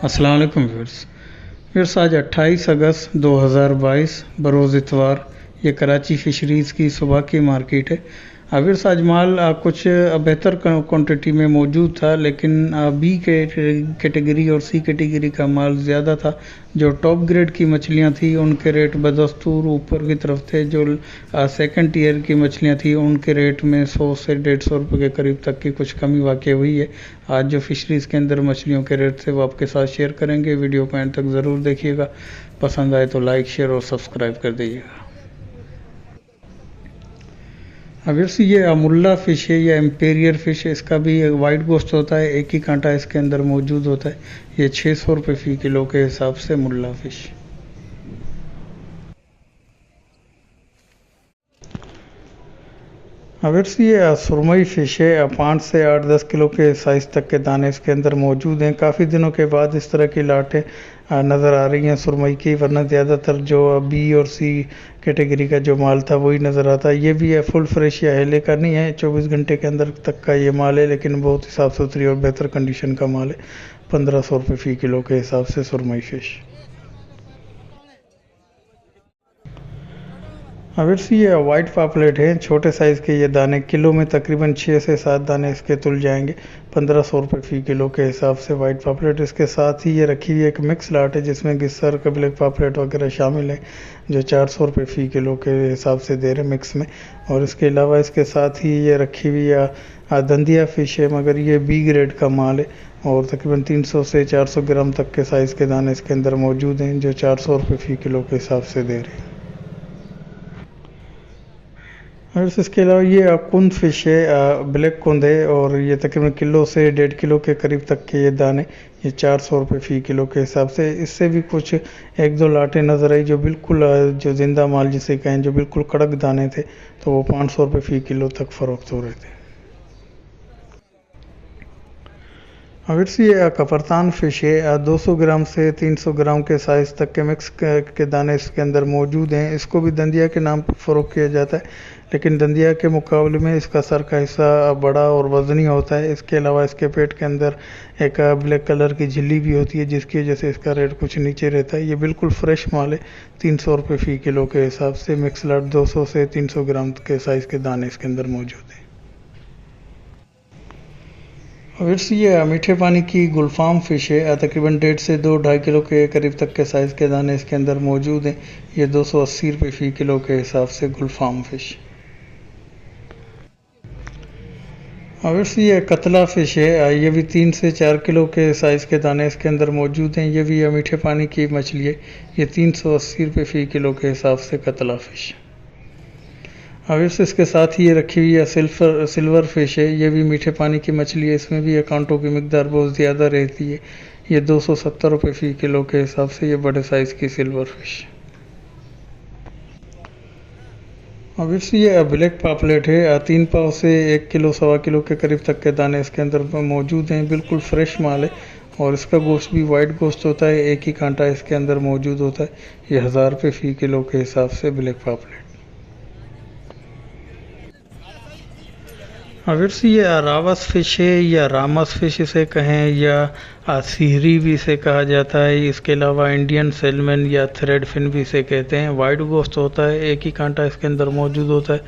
अस्सलाम वालेकुम व्यूअर्स, आज 28 अगस्त 2022 बरोज़ इतवार। ये कराची फ़िशरीज़ की सुबह की मार्केट है। व्यूअर्स, आज माल कुछ बेहतर क्वांटिटी में मौजूद था, लेकिन बी कैटेगरी और सी कैटेगरी का माल ज़्यादा था। जो टॉप ग्रेड की मछलियां थी उनके रेट बदस्तूर ऊपर की तरफ थे। जो सेकंड टियर की मछलियां थी उनके रेट में 100 से 150 रुपये के करीब तक की कुछ कमी वाक़ई हुई है। आज जो फ़िशरीज़ के अंदर मछलियों के रेट थे वो आपके साथ शेयर करेंगे। वीडियो को एंड तक ज़रूर देखिएगा। पसंद आए तो लाइक, शेयर और सब्सक्राइब कर दीजिएगा। अगर ये अमुल्ला फ़िश है या एम्पेरियर फ़िश है, इसका भी वाइट गोश्त होता है, एक ही कांटा इसके अंदर मौजूद होता है। ये 600 रुपये फ़ी किलो के हिसाब से मुल्ला फ़िश। अगर ये सुरमई फ़िश है, 5 से 8-10 किलो के साइज़ तक के दाने इसके अंदर मौजूद हैं। काफ़ी दिनों के बाद इस तरह की लाटें नज़र आ रही हैं सुरमई की, वरना ज़्यादातर जो बी और सी कैटेगरी का जो माल था वही नज़र आता है। ये भी है फुल फ्रेश या हेले का नहीं है, 24 घंटे के अंदर तक का ये माल है, लेकिन बहुत ही साफ़ सुथरी और बेहतर कंडीशन का माल है। 1500 रुपये फ़ी किलो के हिसाब से सुरमई फ़िश। अगर ये वाइट पापलेट है, छोटे साइज़ के ये दाने, किलो में तकरीबन 6 से 7 दाने इसके तुल जाएंगे। 1500 रुपये फ़ी किलो के हिसाब से वाइट पापलेट। इसके साथ ही ये रखी हुई एक मिक्स लाट है जिसमें गिस्सर का ब्लैक पापलेट वगैरह शामिल है, जो 400 रुपये फ़ी किलो के हिसाब से दे रहे मिक्स में। और इसके अलावा इसके साथ ही ये रखी हुई दंदिया फ़िश है, मगर ये बी ग्रेड का माल है और तकरीबन 300 से 400 ग्राम तक के साइज़ के दाने इसके अंदर मौजूद हैं, जो 400 रुपये फ़ी किलो के हिसाब से दे रहे हैं। और इसके अलावा ये कुंद फ़िश है, ब्लैक कुंद है, और ये तकरीबन किलो से 1.5 किलो के करीब तक के ये दाने, ये 400 रुपये फ़ी किलो के हिसाब से। इससे भी कुछ 1-2 लाटें नज़र आई जो बिल्कुल जो ज़िंदा माल जिसे कहें, जो बिल्कुल कड़क दाने थे, तो वो 500 रुपये फ़ी किलो तक फ़रोख्त हो रहे थे। अगर ये कपरतान फ़िश है, 200 ग्राम से 300 ग्राम के साइज़ तक के मिक्स के दाने इसके अंदर मौजूद हैं। इसको भी दंदिया के नाम पर फ़रोख्त किया जाता है, लेकिन दंदिया के मुकाबले में इसका सर का हिस्सा बड़ा और वज़नी होता है। इसके अलावा इसके पेट के अंदर एक ब्लैक कलर की झिल्ली भी होती है, जिसकी वजह से इसका रेट कुछ नीचे रहता है। ये बिल्कुल फ्रेश माल है, 300 रुपये फ़ी किलो के हिसाब से मिक्स लाट 200 से 300 ग्राम के साइज़ के दाने इसके अंदर मौजूद हैं। और ये मीठे पानी की गुलफाम फ़िश है, तकरीबन 1.5 से 2-2.5 किलो के करीब तक के साइज़ के दाने इसके अंदर मौजूद हैं। ये 280 रुपये फ़ी किलो के हिसाब से गुलफाम फ़िश। और ये कतला फ़िश है, ये भी 3 से 4 किलो के साइज़ के दाने इसके अंदर मौजूद हैं। ये भी मीठे पानी की मछली है, ये 380 रुपये फ़ी किलो के हिसाब से कतला फ़िश। अब इसके साथ ही ये रखी हुई है सिल्वर फ़िश है, ये भी मीठे पानी की मछली है। इसमें भी कांटों की मिकदार बहुत ज़्यादा रहती है। ये 270 रुपये फ़ी किलो के हिसाब से ये बड़े साइज़ की सिल्वर फ़िश। अब ये ब्लैक पापलेट है, 3 पाव से 1 किलो 1.25 किलो के करीब तक के दाने इसके अंदर मौजूद हैं। बिल्कुल फ्रेश माल है और इसका गोश्त भी वाइट गोश्त होता है, एक ही कांटा इसके अंदर मौजूद होता है। ये 1000 रुपये फ़ी किलो के हिसाब से ब्लैक पापलेट। अगर ये रावस फ़िश है या रामस फ़िश इसे कहें, या सिहरी भी इसे कहा जाता है। इसके अलावा इंडियन सैल्मन या थ्रेड फिन भी इसे कहते हैं। वाइट गोश्त होता है, एक ही कांटा इसके अंदर मौजूद होता है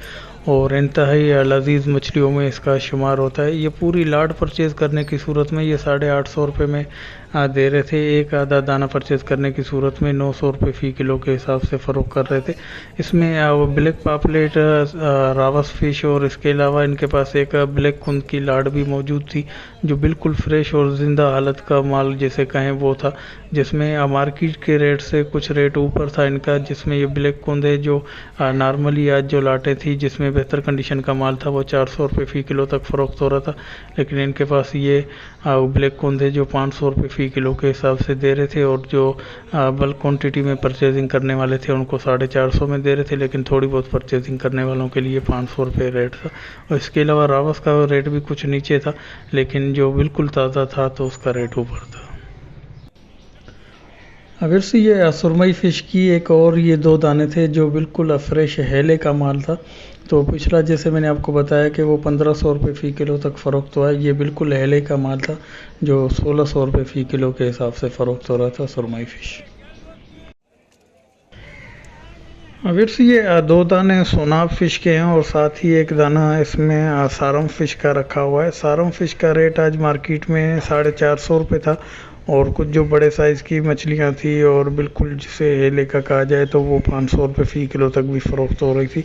और इंतहाई लजीज मछलियों में इसका शुमार होता है। ये पूरी लाट परचेज़ करने की सूरत में ये 850 रुपये में दे रहे थे। एक आधा दाना परचेज़ करने की सूरत में 900 रुपये फ़ी किलो के हिसाब से फ़रोख्त कर रहे थे। इसमें वो ब्लैक पापलेट, रावस फ़िश और इसके अलावा इनके पास एक ब्लैक कुंद की लाट भी मौजूद थी, जो बिल्कुल फ्रेश और ज़िंदा हालत का माल जैसे कहें वो था, जिसमें मार्केट के रेट से कुछ रेट ऊपर था इनका। जिसमें ये ब्लैक कुंद है जो नॉर्मली आज जो लाटें थी जिसमें बेहतर कंडीशन का माल था वो 400 रुपये फ़ी किलो तक फ़रोख्त हो रहा था, लेकिन इनके पास ये ब्लैक कुंद है जो 500 रुपये फ़ी किलो के हिसाब से दे रहे थे। और जो बल्क क्वांटिटी में परचेजिंग करने वाले थे उनको 450 में दे रहे थे, लेकिन थोड़ी बहुत परचेजिंग करने वालों के लिए 500 रुपये रेट था। और इसके अलावा रावस का रेट भी कुछ नीचे था, लेकिन जो बिल्कुल ताज़ा था तो उसका रेट ऊपर था। अगर से ये सुरमई फ़िश की एक और ये 2 दाने थे जो बिल्कुल फ्रेश हेले का माल था। तो पिछला जैसे मैंने आपको बताया कि वो 1500 रुपये फ़ी किलो तक फ़रोख्त हुआ है, ये बिल्कुल हेले का माल था जो 1600 रुपये फ़ी किलो के हिसाब से फ़रोख्त हो रहा था सुरमई फ़िश। अगर से ये 2 दाने सोनाब फ़िश के हैं और साथ ही एक दाना इसमें सारम फ़िश का रखा हुआ है। सारम फ़िश का रेट आज मार्केट में 450 रुपये था और कुछ जो बड़े साइज़ की मछलियाँ थी और बिल्कुल जिसे हेले का कहा जाए तो वो 500 रुपये फ़ी किलो तक भी फ़रोख्त हो रही थी।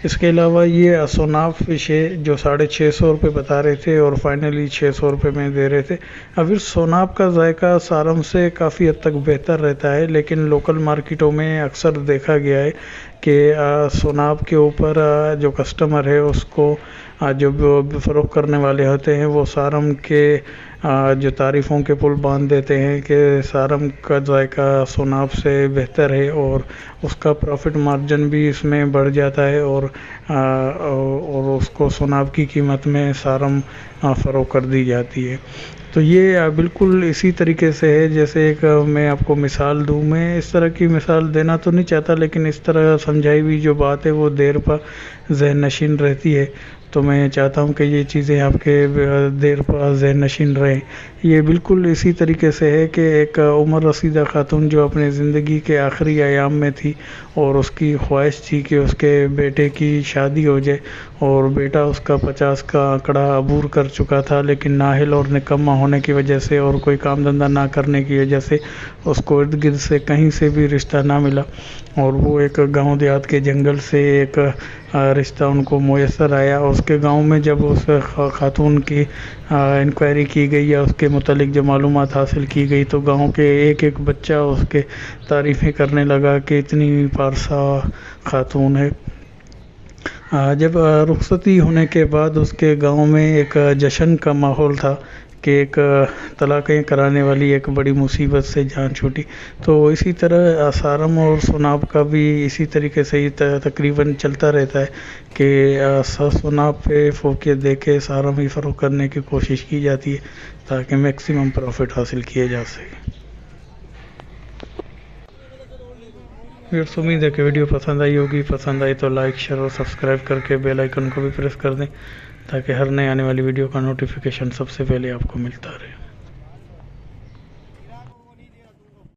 इसके अलावा ये सोनाब फ़िश है जो 650 रुपये बता रहे थे और फाइनली 600 रुपये में दे रहे थे। अभी सोनाब का जायका सारम से काफ़ी हद तक बेहतर रहता है, लेकिन लोकल मार्केटों में अक्सर देखा गया है कि सोनाब के ऊपर जो कस्टमर है उसको जो फ़रोख्त करने वाले होते हैं वो सारम के जो तारीफ़ों के पुल बांध देते हैं कि सारम का जायका सोनाब से बेहतर है और उसका प्रॉफिट मार्जिन भी इसमें बढ़ जाता है और उसको सोनाब की कीमत में सारम फ़रोख्त कर दी जाती है। तो ये बिल्कुल इसी तरीके से है जैसे एक मैं आपको मिसाल दूँ। मैं इस तरह की मिसाल देना तो नहीं चाहता, लेकिन इस तरह समझाई हुई जो बात है वो देर पर ज़हन नशीन रहती है। तो मैं चाहता हूँ कि ये चीज़ें आपके देर पर ज़हन नशीन रहें। ये बिल्कुल इसी तरीके से है कि एक उमर रसीदा खातून जो अपने ज़िंदगी के आखिरी अयाम में थी और उसकी ख्वाहिश थी कि उसके बेटे की शादी हो जाए और बेटा उसका 50 का आंकड़ा अबूर कर चुका था, लेकिन नाहिल और निकम्मा होने की वजह से और कोई काम धंधा ना करने की वजह से उसको इर्द गिर्द से कहीं से भी रिश्ता ना मिला और वो एक गांव देहात के जंगल से एक रिश्ता उनको मुयस्सर आया। उसके गांव में जब उस खातून की इंक्वायरी की गई या उसके मुतालिक जो मालूमात हासिल की गई तो गांव के एक एक बच्चा उसके तारीफ़ें करने लगा कि इतनी पारसा खातून है। जब रुखसती होने के बाद उसके गांव में एक जश्न का माहौल था कि एक तलाक़ें कराने वाली एक बड़ी मुसीबत से जान छूटी। तो इसी तरह सारम और सोनाब का भी इसी तरीके से ही तकरीबन चलता रहता है कि सोनाब पे फोकियत दे के सारम ही फ़रोख्त करने की कोशिश की जाती है ताकि मैक्सिमम प्रॉफिट हासिल किया जा सके। व्यूअर्स, उम्मीद है कि वीडियो पसंद आई होगी। पसंद आई तो लाइक शेयर और सब्सक्राइब करके बेल आइकन को भी प्रेस कर दें ताकि हर नए आने वाली वीडियो का नोटिफिकेशन सबसे पहले आपको मिलता रहे।